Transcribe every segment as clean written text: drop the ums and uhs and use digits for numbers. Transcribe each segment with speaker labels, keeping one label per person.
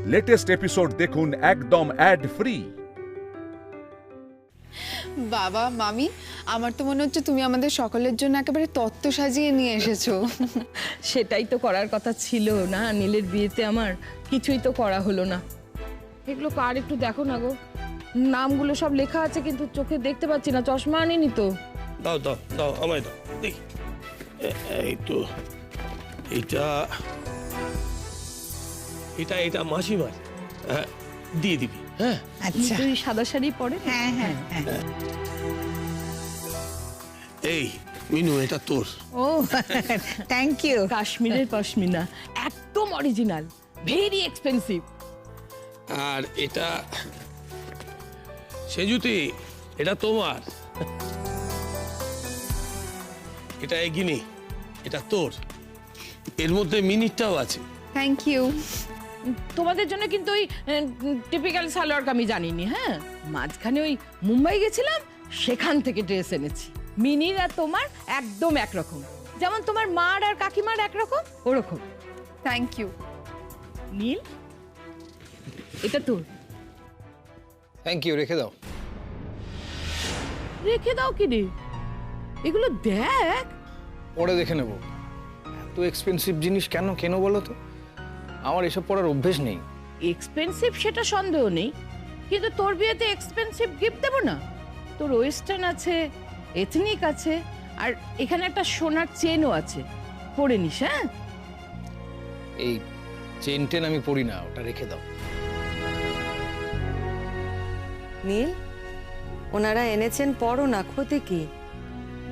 Speaker 1: Latest episode দেখুন একদম add free.
Speaker 2: বাবা মামি, আমার তো মনে হচ্ছে তুমি আমাদের সকলের জন্য একেবারে তত্ত্ব সাজিয়ে নিয়ে এসেছো।
Speaker 3: সেটাই তো করার কথা ছিল না, নীলের বিয়েতে আমার কিছুই তো করা হলো না। এগুলো কার একটু দেখো না গো, নামগুলো সব লেখা আছে কিন্তু চোখে দেখতে পাচ্ছি না, চশমা আনিনি তো।
Speaker 4: দাও দাও দাও, আমায় দাও দেখি। এই তো এটা এটা এটা মাসিমার, হ্যাঁ দিয়ে দিবি। হ্যাঁ
Speaker 5: আচ্ছা,
Speaker 3: তুই সাদা শাড়ি পরে।
Speaker 5: হ্যাঁ হ্যাঁ হ্যাঁ।
Speaker 4: এই মিনু, এটা তোর।
Speaker 5: ও থ্যাংক ইউ।
Speaker 3: কাশ্মীরের পশমিনা, একদম অরিজিনাল, ভেরি এক্সপেন্সিভ।
Speaker 4: আর এটা সেজুতি, এটা তোমার। এটা এগিনি, এটা তোর। এর মধ্যে মিনিটটাও আছে।
Speaker 2: Thank you.
Speaker 3: তোমাদের জন্য কিন্তু ওই টিপিক্যাল সালোয়ার কামিজ জানিনি। হ্যাঁ, মাঝখানে ওই মুম্বাই গেছিলাম, সেখান থেকে ড্রেস এনেছি। মিনির আর তোমার একদম একরকম, যেমন তোমার মার আর কাকিমার একরকম ওরকম।
Speaker 2: Thank you.
Speaker 3: নীল, এটা তোর।
Speaker 6: থ্যাংক ইউ, রেখে দাও।
Speaker 3: রেখে দাও কি রে, এগুলো দেখ।
Speaker 6: পরে দেখে নেব। এত এক্সপেন্সিভ জিনিস কেন কেন বলো তো, আমার এসব পড়ার অভ্যেস নেই।
Speaker 3: এক্সপেন্সিভ সেটা সন্দেহ নেই, কিন্তু তোর বিয়েতে এক্সপেন্সিভ গিফট দেবো না? তোর ওয়েস্টার্ন আছে, এথনিক আছে, আর এখানে একটা সোনার চেনও আছে, পরে নিস। হ্যাঁ,
Speaker 6: এই চেন টেন আমি পড়ি না, ওটা রেখে দাও।
Speaker 7: নীল, ওনারা এনেছেন, পড়ো না, ক্ষতি কি?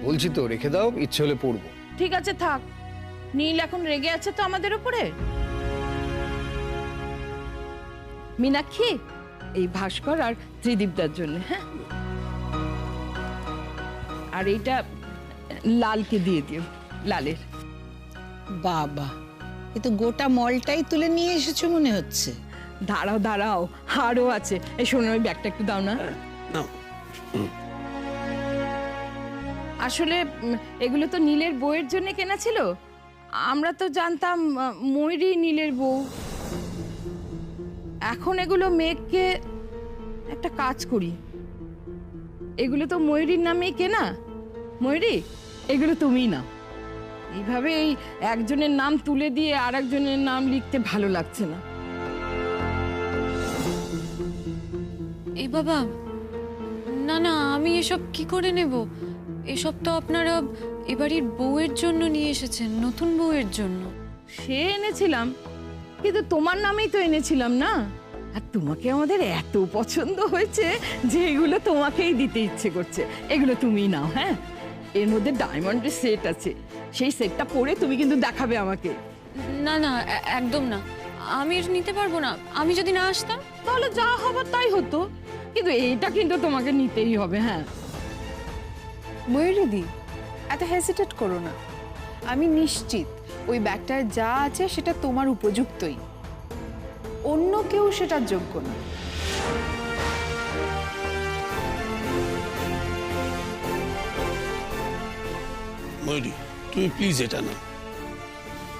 Speaker 6: বলছি তো রেখে দাও, ইচ্ছে হলে পড়বো।
Speaker 3: ঠিক আছে থাক। নীল এখন রেগে আছে তো আমাদের উপরে। মীনাক্ষী, এই ভাস্কর আর ত্রিদীপদার জন্য। হ্যাঁ, আর এইটা লালকে দিয়ে দিও, লালের।
Speaker 5: বাবা, এ তো গোটা মলটাই তুলে নিয়ে এসেছো মনে হচ্ছে।
Speaker 3: দাঁড়াও দাঁড়াও, আরও আছে। এই শোনো, ওই ব্যাগটা একটু দাও না।
Speaker 4: নাও।
Speaker 3: আসলে এগুলো তো নীলের বউয়ের জন্য কেনা ছিল। আমরা তো জানতাম ময়ূরী নীলের বউ। এখন এগুলো মেঘকে, একটা কাজ করি, এগুলো তো ময়ূরীর নামেই কেনা। ময়ূরী, এগুলো তুমিই না। এইভাবে এই একজনের নাম তুলে দিয়ে আর একজনের নাম লিখতে ভালো লাগছে না।
Speaker 8: এই বাবা, না না, আমি এসব কি করে নেব? এসব তো আপনারা এবাড়ির বউয়ের জন্য নিয়ে এসেছেন, নতুন বউয়ের জন্য।
Speaker 3: সে এনেছিলাম, কিন্তু তোমার নামেই তো এনেছিলাম না। আর তোমাকে আমাদের এত পছন্দ হয়েছে যে এগুলো তোমাকেই দিতে ইচ্ছে করছে। এগুলো তুমিই নাও। হ্যাঁ, এর মধ্যে ডায়মন্ডের সেট আছে, সেই সেটটা পরে তুমি কিন্তু দেখাবে আমাকে।
Speaker 8: না না, একদম না, আমি এটা নিতে পারবো না। আমি যদি না আসতাম
Speaker 3: তাহলে যা হবার তাই হতো, কিন্তু এইটা কিন্তু তোমাকে নিতেই হবে। হ্যাঁ
Speaker 2: ময়ূরীদি, এত হেসিটেট করো না। আমি নিশ্চিত ওই ব্যাগটায় যা আছে সেটা তোমার উপযুক্তই, অন্য কেউ সেটার যোগ্য না।
Speaker 4: ময়ূরী, তুমি প্লিজ এটা নাও।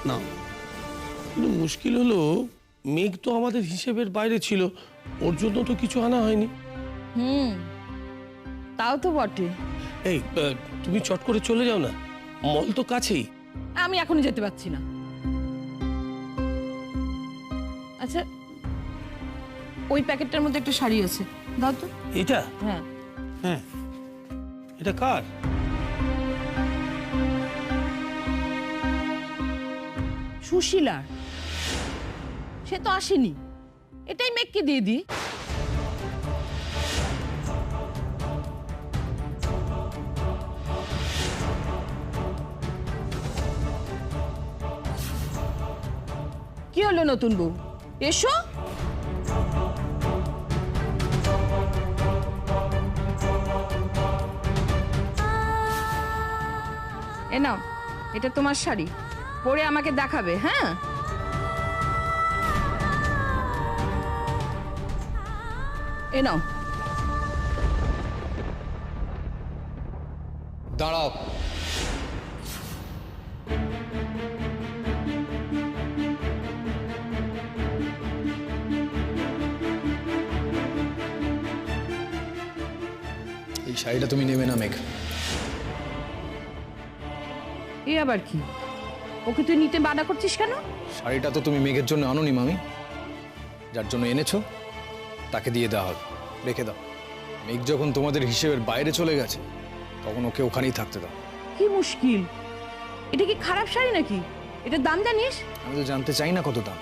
Speaker 4: নাও। কিন্তু মুশকিল হলো, মেঘ তো আমাদের হিসেবের বাইরে ছিল, ওর জন্য তো কিছু আনা হয়নি।
Speaker 3: তাও তো বটে।
Speaker 4: এই তুমি চট করে চলে যাও না, মল তো কাছেই।
Speaker 3: আমি এখনো যেতে পারছি না। আচ্ছা, ওই প্যাকেটটার মধ্যে একটা শাড়ি আছে, দাও তো।
Speaker 4: এটা?
Speaker 3: হ্যাঁ
Speaker 4: হ্যাঁ, এটা কার?
Speaker 3: সুশীলার। সে তো আসেনি, এটাই মেঘকে দিয়ে দিই। কি হলো নতুন বউ, এসো। এ নাও, এটা তোমার শাড়ি, পরে আমাকে দেখাবে। হ্যাঁ, এ নাও।
Speaker 6: দাঁড়াও। শাড়িটা তুমি নেবে না মেঘ।
Speaker 3: এ আবার কি? ওকে তুই নিতে বাধা করছিস কেন?
Speaker 6: শাড়িটা তো তুমি মেঘের জন্য আনোনি মামি, যার জন্য এনেছো তাকে দিয়ে দেওয়া হবে, রেখে দাও। মেঘ যখন তোমাদের হিসেবের বাইরে চলে গেছে তখন ওকে ওখানেই থাকতে দাও।
Speaker 3: কি মুশকিল, এটা কি খারাপ শাড়ি নাকি? এটার দাম জানিস?
Speaker 6: আমি তো জানতে চাই না কত দাম।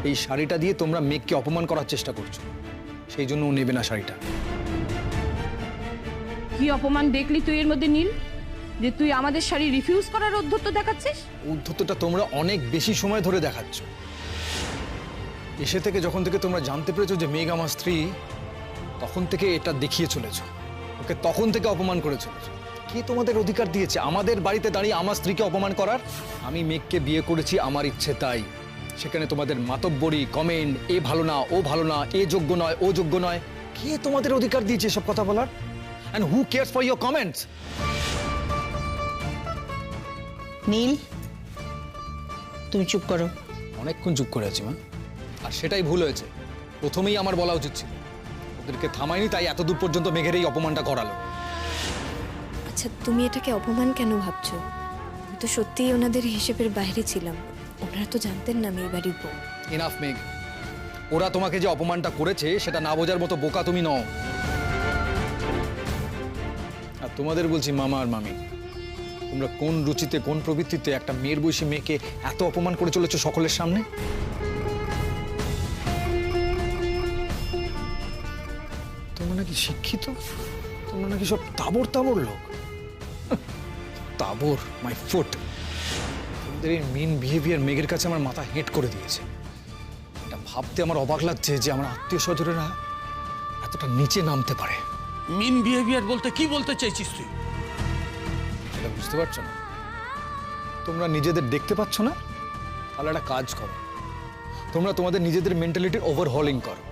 Speaker 6: এই শাড়িটা দিয়ে তোমরা মেঘকে অপমান করার চেষ্টা করছো, সেই জন্য ও নেবে না শাড়িটা।
Speaker 3: কি অপমান দেখলি তুই এর মধ্যে নীল, যে তুই আমাদের শাড়ি রিফিউজ করার অধ্যত্ত দেখাচ্ছিস?
Speaker 6: উদ্ধতটা তোমরা অনেক বেশি সময় ধরে দেখাচ্ছ। এসে থেকে যখন থেকে তোমরা জানতে পেরেছো যে মেঘ আমার স্ত্রী, তখন থেকে এটা দেখিয়ে চলেছো, ওকে তখন থেকে অপমান করে চলেছো। কে তোমাদের অধিকার দিয়েছে আমাদের বাড়িতে দাঁড়িয়ে আমার স্ত্রীকে অপমান করার? আমি মেঘকে বিয়ে করেছি আমার ইচ্ছে তাই। সেখানে তোমাদের মাতব্বরি কমেন্ট, এ ভালো না, ও ভালো না, এ যোগ্য নয়, ও যোগ্য নয়, কে তোমাদের অধিকার দিয়েছে এসব কথা বলার? And who cares for your comments?
Speaker 5: Neel, তুমি চুপ করো।
Speaker 6: অনেকক্ষণ চুপ করে আছি মা, আর সেটাই ভুল হয়েছে। প্রথমেই আমার বলা উচিত ছিল, ওদেরকে থামায়নি তাই এতদূর পর্যন্ত মেঘের এই অপমানটা করালো।
Speaker 9: আচ্ছা, তুমি এটাকে অপমান কেন ভাবছো? আমি তো সত্যিই ওনাদের হিসেবের বাইরে ছিলাম। ওনারা তো জানতেন না আমি এই বাড়ির বউ।
Speaker 6: ইনাফ মেঘ, ওরা তোমাকে যে অপমানটা করেছে সেটা না বোঝার মতো বোকা তুমি নও। আর তোমাদের বলছি মামা আর মামি, তোমরা কোন রুচিতে কোন প্রবৃত্তিতে একটা মেয়ের বয়সী মেয়েকে এত অপমান করে চলেছো সকলের সামনে? তোমরা নাকি শিক্ষিত, তোমরা নাকি সব তাবর তাবর লোক। তাবর মাই ফুট। তোমাদের এই মেন বিহেভিয়ার মেঘের কাছে আমার মাথা হেঁট করে দিয়েছে। এটা ভাবতে আমার অবাক লাগছে যে আমার আত্মীয় স্বজনেরা এতটা নিচে নামতে পারে।
Speaker 4: মিন বিহেভিয়ার বলতে কি বলতে চাইছিস তুই?
Speaker 6: এটা বুঝতে পারছো না? তোমরা নিজেদের দেখতে পাচ্ছ না? তাহলে একটা কাজ করো, তোমরা তোমাদের নিজেদের মেন্টালিটির ওভারহলিং করো।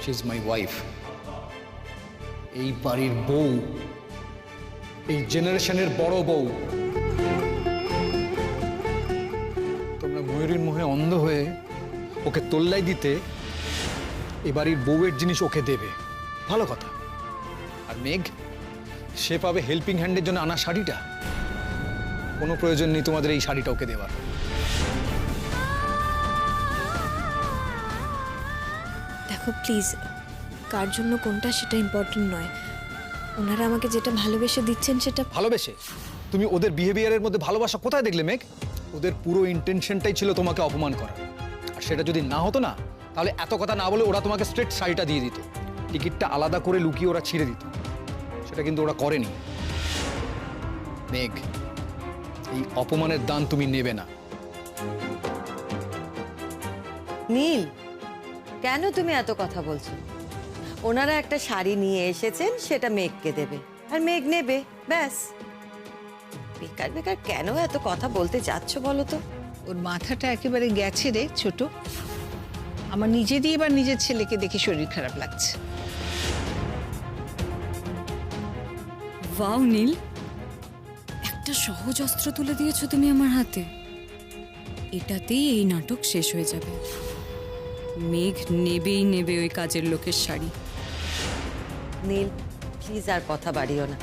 Speaker 6: শি ইজ মাই ওয়াইফ, এই বাড়ির বউ, এই জেনারেশনের বড় বউ। তোমরা ময়ূরীর মোহে অন্ধ হয়ে ওকে তোল্লাই দিতে এ বাড়ির বউয়ের জিনিস ওকে দেবে, ভালো কথা। আর মেঘ, সে পাবে হেল্পিং হ্যান্ডের জন্য আনা শাড়িটা। কোনো প্রয়োজন নেই তোমাদের এই শাড়িটা ওকে দেওয়ার।
Speaker 9: দেখো প্লিজ, কার জন্য কোনটা সেটা ইম্পর্টেন্ট নয়। ওনারা আমাকে যেটা ভালোবেসে দিচ্ছেন সেটা।
Speaker 6: ভালোবেসে? তুমি ওদের বিহেভিয়ারের মধ্যে ভালোবাসা কোথায় দেখলে মেঘ? ওদের পুরো ইন্টেনশনটাই ছিল তোমাকে অপমান করা। আর সেটা যদি না হতো না, তাহলে এত কথা না বলে ওরা তোমাকে স্ট্রেট শাড়িটা দিয়ে দিত, টিকিটটা আলাদা করে লুকিয়ে ওরা ছিঁড়ে দিত। সেটা কিন্তু ওরা করেনি। মেঘ, এই অপমানের দান তুমি নেবে না।
Speaker 7: নীল, কেন তুমি এত কথা বলছো? ওনারা একটা শাড়ি নিয়ে এসেছেন, সেটা মেঘকে দেবে, আর মেঘ নেবে, ব্যাস। বেকার বেকার কেন এত কথা বলতে যাচ্ছ বলো তো?
Speaker 5: ওর মাথাটা একেবারে গেছে রে ছোট। আমার নিজেরই এবার নিজের ছেলেকে দেখে শরীর খারাপ লাগছে।
Speaker 8: ওয়াও নীল, একটা সহজ অস্ত্র তুলে দিয়েছো তুমি আমার হাতে। এটাতেই এই নাটক শেষ হয়ে যাবে। মেঘ নেবেই নেবে ওই কাজের লোকের শাড়ি।
Speaker 7: নীল, প্লিজ আর কথা বাড়িও না।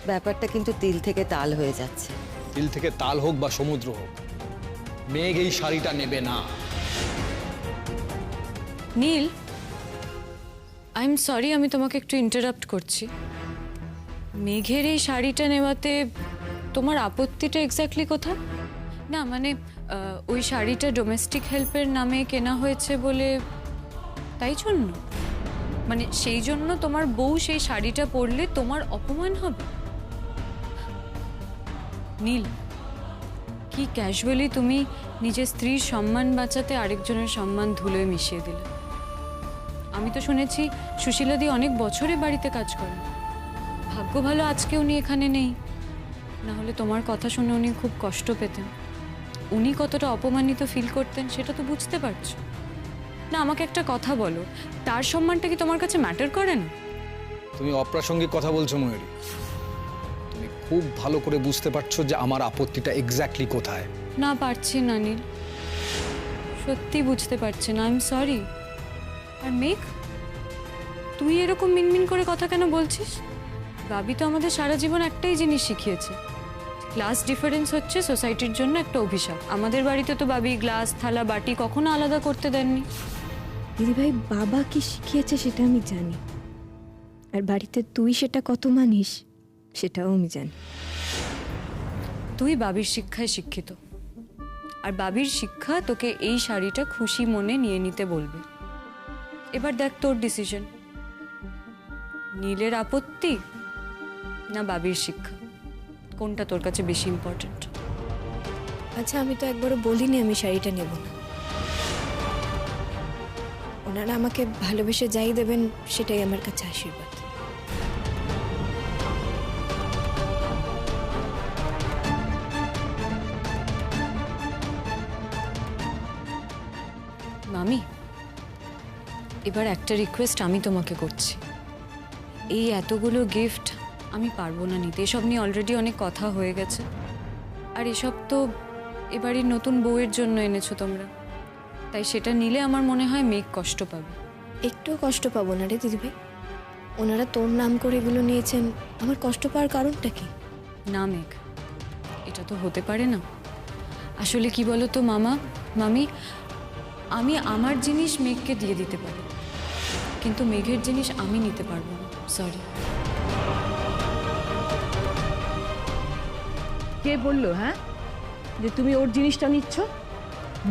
Speaker 7: ব্যাপারটা কিন্তু তিল থেকে তাল হয়ে যাচ্ছে।
Speaker 6: তিল থেকে তাল হোক বা সমুদ্র হোক, মেঘ এই শাড়িটা নেবে না।
Speaker 8: নীল, আই এম সরি, আমি তোমাকে একটু ইন্টারাপ্ট করছি। মেঘের এই শাড়িটা নেওয়াতে তোমার আপত্তিটা এক্স্যাক্টলি কোথায়? না মানে ওই শাড়িটা ডোমেস্টিক হেল্পের নামে কেনা হয়েছে বলে, তাই জন্য? মানে সেই জন্য তোমার বউ সেই শাড়িটা পরলে তোমার অপমান হবে? নীল, কি ক্যাজুয়ালি তুমি নিজের স্ত্রীর সম্মান বাঁচাতে আরেকজনের সম্মান ধুলোয় মিশিয়ে দিলে। আমি তো শুনেছি সুশীলাদি অনেক বছরে বাড়িতে কাজ করেন। ভাগ্য ভালো আজকে উনি এখানে নেই, না হলে তোমার কথা শুনে উনি খুব কষ্ট পেতেন। উনি কতটা অপমানিত ফিল করতেন সেটা তো বুঝতে পারছো না? আমাকে একটা কথা বলো, তার সম্মানটা কি তোমার কাছে ম্যাটার করে না?
Speaker 6: তুমি অপ্রাসঙ্গিক কথা বলছো ময়ূরী। তুমি খুব ভালো করে বুঝতে পারছো যে আমার আপত্তিটা এক্স্যাক্টলি কোথায়।
Speaker 8: না পারছি না নীল, সত্যি বুঝতে পারছি না। I am sorry. আর মেঘ, তুই এরকম মিনমিন করে কথা কেন বলছিস? বাবি তো আমাদের সারা জীবন একটাই জিনিস শিখিয়েছে, ক্লাস ডিফারেন্স হচ্ছে সোসাইটির জন্য একটা অভিশাপ। আমাদের বাড়িতে তো বাবি গ্লাস থালা বাটি কখনো আলাদা করতে দেননি।
Speaker 9: দিদিভাই বাবা কি শিখিয়েছে সেটা আমি জানি, আর বাড়িতে তুই সেটা কত মানিস সেটাও আমি জানি।
Speaker 8: তুই বাবির শিক্ষায় শিক্ষিত, আর বাবির শিক্ষা তোকে এই শাড়িটা খুশি মনে নিয়ে নিতে বলবে। এবার দেখ তোর ডিসিশন, নীলের আপত্তি না বাবির শিক্ষা, কোনটা তোর কাছে বেশি ইম্পর্টেন্ট?
Speaker 9: আচ্ছা আমি তো একবারও বলিনি আমি শাড়িটা নেব না। ওনারা আমাকে ভালোবেসে যাই দেবেন সেটাই আমার কাছে আশীর্বাদ।
Speaker 8: মামি, এবার একটা রিকোয়েস্ট আমি তোমাকে করছি। এই এতগুলো গিফট আমি পারবো না নিতে, এসব নিয়ে অলরেডি অনেক কথা হয়ে গেছে। আর এসব তো এবারই নতুন বউয়ের জন্য এনেছো তোমরা, তাই সেটা নিলে আমার মনে হয় মেঘ কষ্ট পাবে।
Speaker 9: একটুও কষ্ট পাবো না রে দিদিভাই, ওনারা তোর নাম করে এগুলো নিয়েছেন, আমার কষ্ট পাওয়ার কারণটা কি?
Speaker 8: না মেঘ, এটা তো হতে পারে না। আসলে কি বলো তো মামি, আমি আমার জিনিস মেঘকে দিয়ে দিতে পারি, কিন্তু মেঘের জিনিস আমি নিতে পারবো না, সরি।
Speaker 3: কে বললো হ্যাঁ যে তুমি ওর জিনিসটা নিচ্ছ?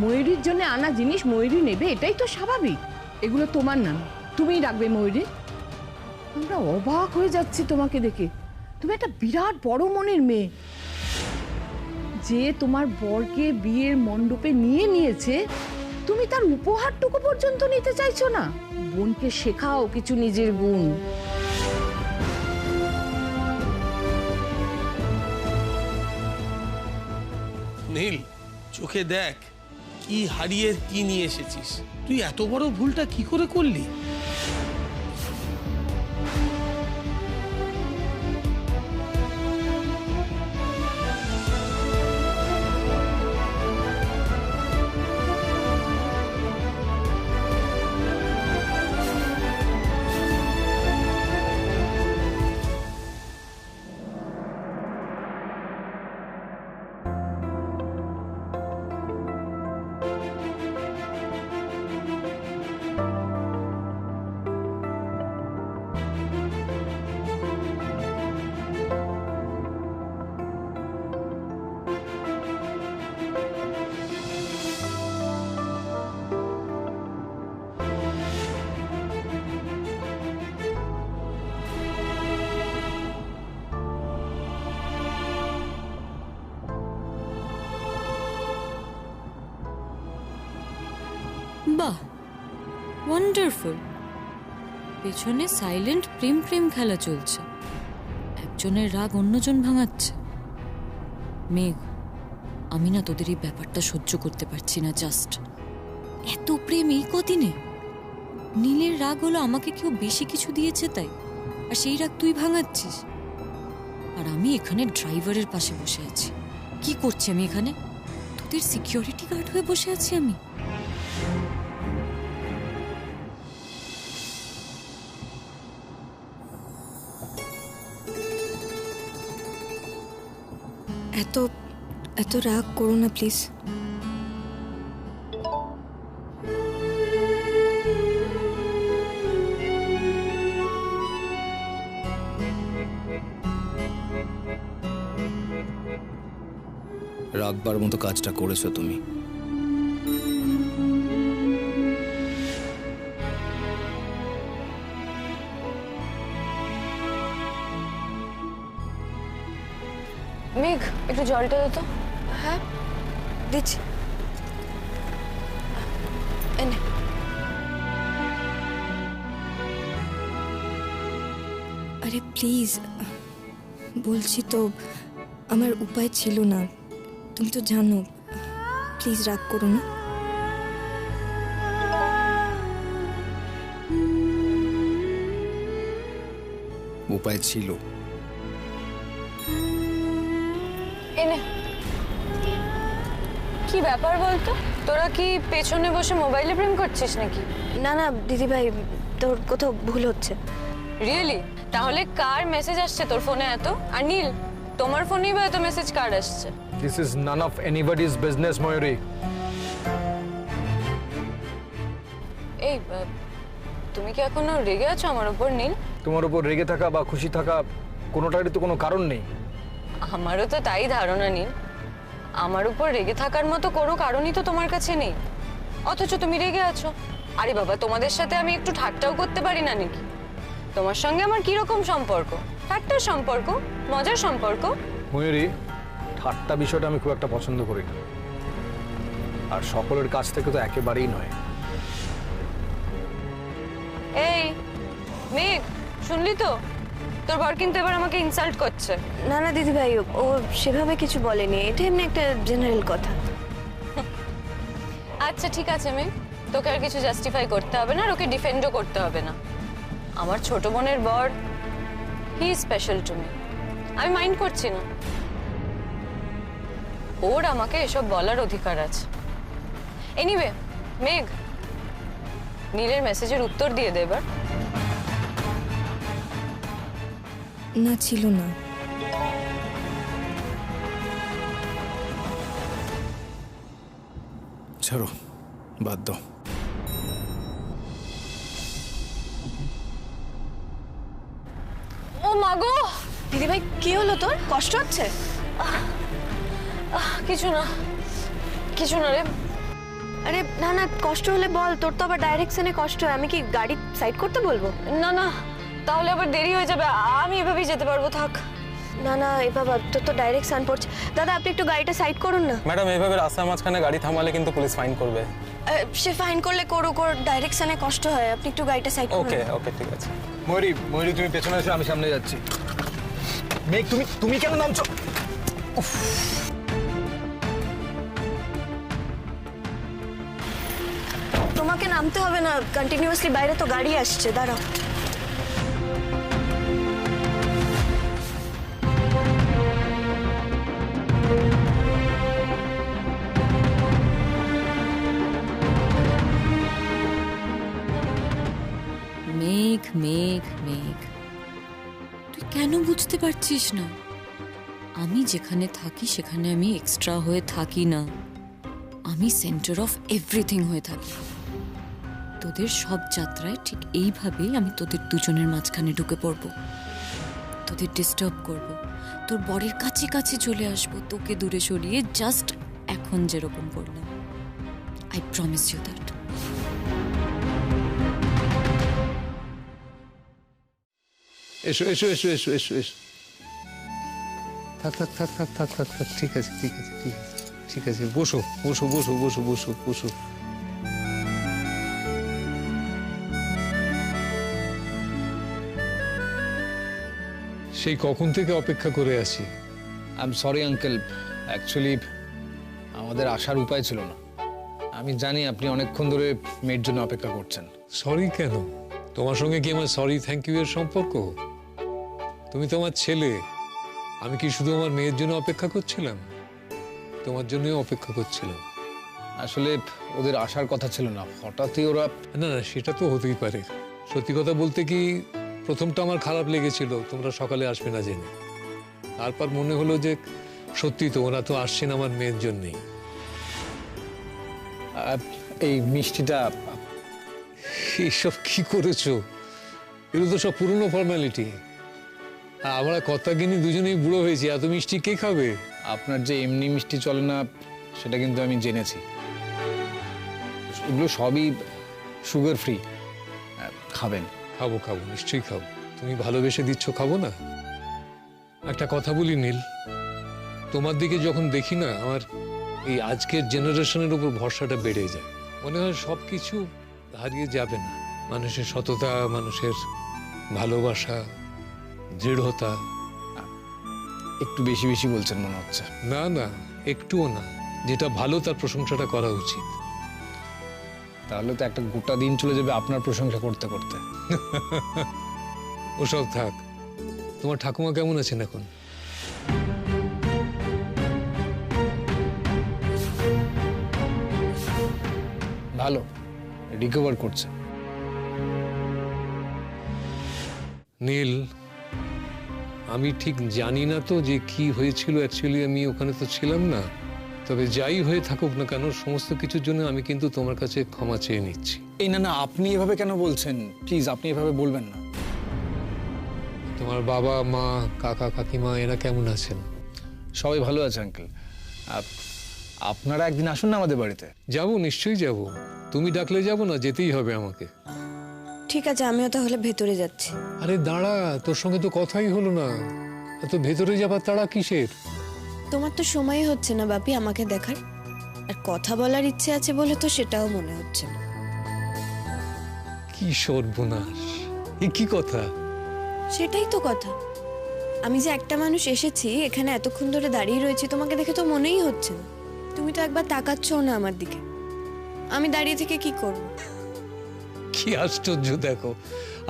Speaker 3: ময়ূরীর জন্য আনা জিনিস ময়ূরী নেবে, এটাই তো স্বাভাবিক। এগুলো তোমার নাম, তুমিই রাখবে ময়ূরী। আমরা অবাক হয়ে যাচ্ছি তোমাকে দেখে, তুমি একটা বিরাট বড় মনের মেয়ে। যে তোমার বরকে বিয়ের মণ্ডপে নিয়ে নিয়েছে, তুমি তার উপহারটুকু পর্যন্ত নিতে চাইছো না? বোনকে শেখাও কিছু নিজের গুণ।
Speaker 4: নীল, চোখে দেখ কি হারিয়ে কি নিয়ে এসেছিস। তুই এত বড় ভুলটা কি করে করলি?
Speaker 8: বাহ, ওয়ান্ডারফুল। পেছনে সাইলেন্ট প্রেম প্রেম খেলা চলছে, একজনের রাগ অন্যজন ভাঙাচ্ছে। মেঘ, আমি না তোদের এই ব্যাপারটা সহ্য করতে পারছি না। জাস্ট এত প্রেম এই কদিনে? নীলের রাগ হলো আমাকে কেউ বেশি কিছু দিয়েছে তাই, আর সেই রাগ তুই ভাঙাচ্ছিস। আর আমি এখানে ড্রাইভারের পাশে বসে আছি। কি করছি আমি এখানে? তোদের সিকিউরিটি গার্ড হয়ে বসে আছি আমি?
Speaker 9: এত এত রাগ করো না প্লিজ।
Speaker 6: রাখবার মতো কাজটা করেছো তুমি।
Speaker 9: মেঘ একটু জলটা দে তো। হ্যাঁ দিচ্ছি, এনে। আরে প্লিজ বলছি তো, আমার উপায় ছিল না, তুমি তো জানো। প্লিজ রাগ করো না।
Speaker 6: উপায় ছিল।
Speaker 9: এনে। কি
Speaker 8: কি ব্যাপার বলতো? তোরা কি পেছনে বসে মোবাইলে প্রেম করছিস নাকি?
Speaker 9: না না দিদিভাই, তোর কোথাও ভুল হচ্ছে।
Speaker 8: রিয়েলি? তাহলে কার মেসেজ আসছে তোর ফোনে এত? আর নীল, তোমার ফোনেই বা এত মেসেজ কার আসছে?
Speaker 6: This is none of anybody's business, Mayuri.
Speaker 8: এই তুমি কি এখনো রেগে আছো আমার উপর নীল?
Speaker 6: তোমার উপর রেগে থাকা বা খুশি থাকা কোনোটারই তো কোনো কারণ নেই।
Speaker 8: আমারও তো তাই ধারণা নীল। আমার উপর রেগে থাকার মতো কোনো কারণই তো তোমার কাছে নেই, অথচ তুমি রেগে আছো। আরে বাবা, তোমাদের সাথে আমি একটু ঠাট্টাও করতে পারি না নাকি? তোমার সঙ্গে আমার কিরকম সম্পর্ক? ঠাট্টার সম্পর্ক, মজার সম্পর্ক।
Speaker 6: ময়ূরী, ঠাট্টা বিষয়টা আমি খুব একটা পছন্দ করি না, আর সকলের কাছ থেকে তো একেবারেই নয়।
Speaker 8: এই মেঘ, শুনলি তো? তোর বর কিন্তু এবার আমাকে ইনসাল্ট করছে।
Speaker 9: না না দিদিভাই, ও সেভাবে কিছু বলেনি, এটা এমনি একটা জেনারেল কথা।
Speaker 8: আচ্ছা ঠিক আছে মেঘ, তোকে আর কিছু জাস্টিফাই করতে হবে না, আর ওকে ডিফেন্ডও করতে হবে না। আমার ছোট বোনের বর, he is special to me. আমি মাইন্ড করছি না, ওর আমাকে এসব বলার অধিকার আছে। এনিওয়ে মেঘ, নীলের মেসেজের উত্তর দিয়ে দে এবার।
Speaker 9: না, ছিল না।
Speaker 6: ছাড়ো, বাদ দাও।
Speaker 8: ও মাগো!
Speaker 9: দিদিভাই কি হলো তোর? কষ্ট হচ্ছে?
Speaker 8: কিছু না, কিছু না রে।
Speaker 9: আরে না না, কষ্ট হলে বল, তোর তো আবার ডাইরেকশনে কষ্ট হয়। আমি কি গাড়ি সাইড করতে বলবো?
Speaker 8: না না, তাহলে আবার দেরি হয়ে যাবে, আমি এভাবেই যেতে পারবো, থাক।
Speaker 9: না না, এ বাবা, তোর তো ডাইরেকশন পড়ছে। দাদা, আপনি একটু গাড়িটা সাইড করুন না।
Speaker 10: ম্যাডাম, এইভাবে রাস্তার মাঝখানে গাড়ি থামালে কিন্তু পুলিশ ফাইন করবে।
Speaker 9: সে ফাইন করলে করুক, ওর ডাইরেকশনে কষ্ট হয়। আপনি একটু গাড়িটা সাইড করুন।
Speaker 10: ওকে ওকে, ঠিক আছে।
Speaker 6: ময়ূরী, ময়ূরী তুমি পেছনে এসো, আমি সামনে যাচ্ছি। মেঘ, তুমি কেন নামছো?
Speaker 9: তোমাকে নামতে হবে না, কন্টিনিউয়াসলি বাইরে তো গাড়ি আসছে, দাঁড়াও।
Speaker 8: মেঘ মেঘ মেঘ, তুই কেন বুঝতে পারছিস না? আমি যেখানে থাকি সেখানে আমি এক্সট্রা হয়ে থাকি না, আমি সেন্টার অফ এভরিথিং হয়ে থাকি। তোদের সব যাত্রায় ঠিক এইভাবেই আমি তোদের দুজনের মাঝখানে ঢুকে পড়ব, তোদের ডিস্টার্ব করব, তোর বরের কাছে কাছে চলে আসবো, তোকে দূরে সরিয়ে, জাস্ট এখন যেরকম করলাম। I promise you that.
Speaker 11: এসো এসো এসো এসো এসো এসো। থাক থাক থাক থাক থাক থাক থাক, ঠিক আছে ঠিক আছে ঠিক আছে ঠিক আছে, বসো বসো বসো বসো বসো বসো। সেই কখন থেকে অপেক্ষা করে আছি।
Speaker 6: I am sorry uncle, actually আমাদের আসার উপায় ছিল না। আমি জানি আপনি অনেকক্ষণ ধরে মেয়ের জন্য অপেক্ষা করছেন।
Speaker 11: সরি কেন? তোমার সঙ্গে কি আমার সরি থ্যাংক ইউ এর সম্পর্ক? তুমি তো আমার ছেলে, আমি কি শুধু আমার মেয়ের জন্য অপেক্ষা করছিলাম? তোমার জন্যই অপেক্ষা করছিলাম।
Speaker 6: আসলে ওদের আসার কথা ছিল না, হঠাৎই ওরা।
Speaker 11: না না, সেটা তো হতেই পারে। সত্যি কথা বলতে কি, প্রথমটা আমার খারাপ লেগেছিল তোমরা সকালে আসবে না জেনে। তারপর মনে হলো যে সত্যি তো ওরা তো আসছেন আমার মেয়ের জন্যই।
Speaker 6: এই মিষ্টিটা
Speaker 11: এইসব কি করেছো? এগুলো তো সব পুরনো ফর্মালিটি। আমরা কথা কিনি, দুজনেই বুড়ো হয়েছি, এত মিষ্টি কে খাবে?
Speaker 6: আপনার যে এমনি মিষ্টি চলে না সেটা কিন্তু আমি জেনেছি। এগুলো সবই সুগার ফ্রি, খাবেন?
Speaker 11: খাবো খাবো, নিশ্চয়ই খাবো। তুমি ভালোবেসে দিচ্ছ, খাবো না? একটা কথা বলি নীল, তোমার দিকে যখন দেখি না, আমার এই আজকের জেনারেশনের উপর ভরসাটা বেড়ে যায়। মনে হয় সব কিছু হারিয়ে যাবে না, মানুষের সততা, মানুষের ভালোবাসা, দৃঢ়তা।
Speaker 6: একটু বেশি বেশি বলছেন মনে হচ্ছে।
Speaker 11: না না, একটুও না। যেটা ভালো তার প্রশংসাটা করা উচিত।
Speaker 6: তাহলে তো একটা গোটা দিন চলে যাবে আপনার প্রশংসা করতে করতে।
Speaker 11: ওসব থাক। তোমার ঠাকুমা কেমন আছেন এখন?
Speaker 6: ভালো, রিকভার করছে।
Speaker 11: নীল, আমি ঠিক জানি না তো যে কি হয়েছিল, অ্যাকচুয়ালি আমি ওখানে তো ছিলাম না। তবে যাই হয়ে থাকুক না কেন, সমস্ত কিছুর জন্য আমি কিন্তু তোমার কাছে ক্ষমা চেয়ে নিচ্ছি।
Speaker 6: এই না না, আপনি এভাবে কেন বলছেন? প্লিজ আপনি এভাবে বলবেন না।
Speaker 11: তোমার বাবা মা কাকা কাকিমা এরা কেমন আছেন?
Speaker 6: সবাই ভালো আছে আঙ্কেল। আপনারা একদিন আসুন না আমাদের বাড়িতে।
Speaker 11: যাবো, নিশ্চয়ই যাব। তুমি ডাকলে যাব না? যেতেই হবে আমাকে।
Speaker 9: ঠিক আছে, আমিও তাহলে ভেতরে যাচ্ছি।
Speaker 11: আরে দাঁড়া, তোর সঙ্গে তো কথাই হলো না। এত ভেতরে যাবার তাড়া কিসের?
Speaker 9: তোমার তো সময়ই হচ্ছে না বাপি আমাকে দেখার, আর কথা বলার ইচ্ছে আছে বলে তো সেটাও মনে হচ্ছে না।
Speaker 11: কি সর্বনাশ! এ কি কথা?
Speaker 9: সেটাই তো কথা। আমি যে একটা মানুষ এসেছি এখানে, এতক্ষণ ধরে দাঁড়িয়ে রয়েছি, তোমাকে দেখে তো মনেই হচ্ছে না। তুমি তো একবার তাকাচ্ছও না আমার দিকে। আমি দাঁড়িয়ে থেকে কি করব?
Speaker 11: কি আশ্চর্য দেখো!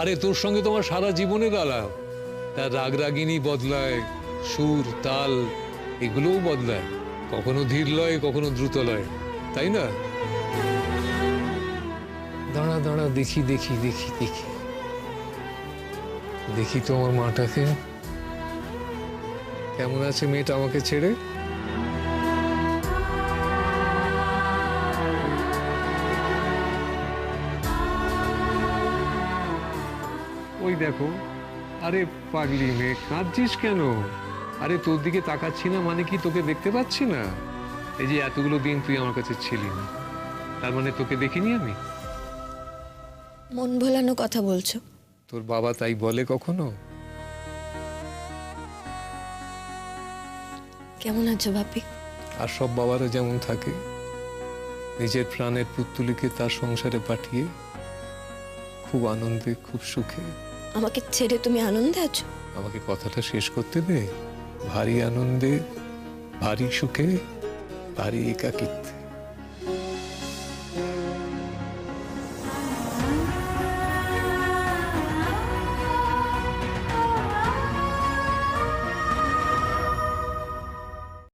Speaker 11: আরে তোর সঙ্গে তোমার সারা জীবনের আলাপ। তার রাগরাগিনী বদলায়, সুর তাল এগুলোও বদলায়, কখনো ধীর লয় কখনো দ্রুত লয়, তাই না? দাঁড়া দাঁড়া, দেখি দেখি দেখি দেখি দেখি তোমার মাটাকে কেমন আছে মেয়েটা আমাকে ছেড়ে। ওই দেখো, আরে পাগলি মেয়ে, কাঁদছিস কেন? আরে তোর দিকে তাকাচ্ছি না মানে কি তোকে দেখতে পাচ্ছি না? এই যে এতগুলো দিন তুই আমার কাছে ছিলি না, তার মানে তোকে দেখিনি আমি?
Speaker 9: মন ভোলানো কথা বলছো।
Speaker 11: তোর বাবা তাই বলে কখনো?
Speaker 9: কেমন আছো বাপি?
Speaker 11: আর সব বাবারা যেমন থাকে, নিজের প্রাণের পুত্তলিকে তার সংসারে পাঠিয়ে খুব আনন্দে খুব সুখে।
Speaker 9: আমাকে ছেড়ে তুমি আনন্দে আছো?
Speaker 11: আমাকে কথাটা শেষ করতে দে। ভারী আনন্দে, ভারী সুখে, ভারী একাকিত্বে।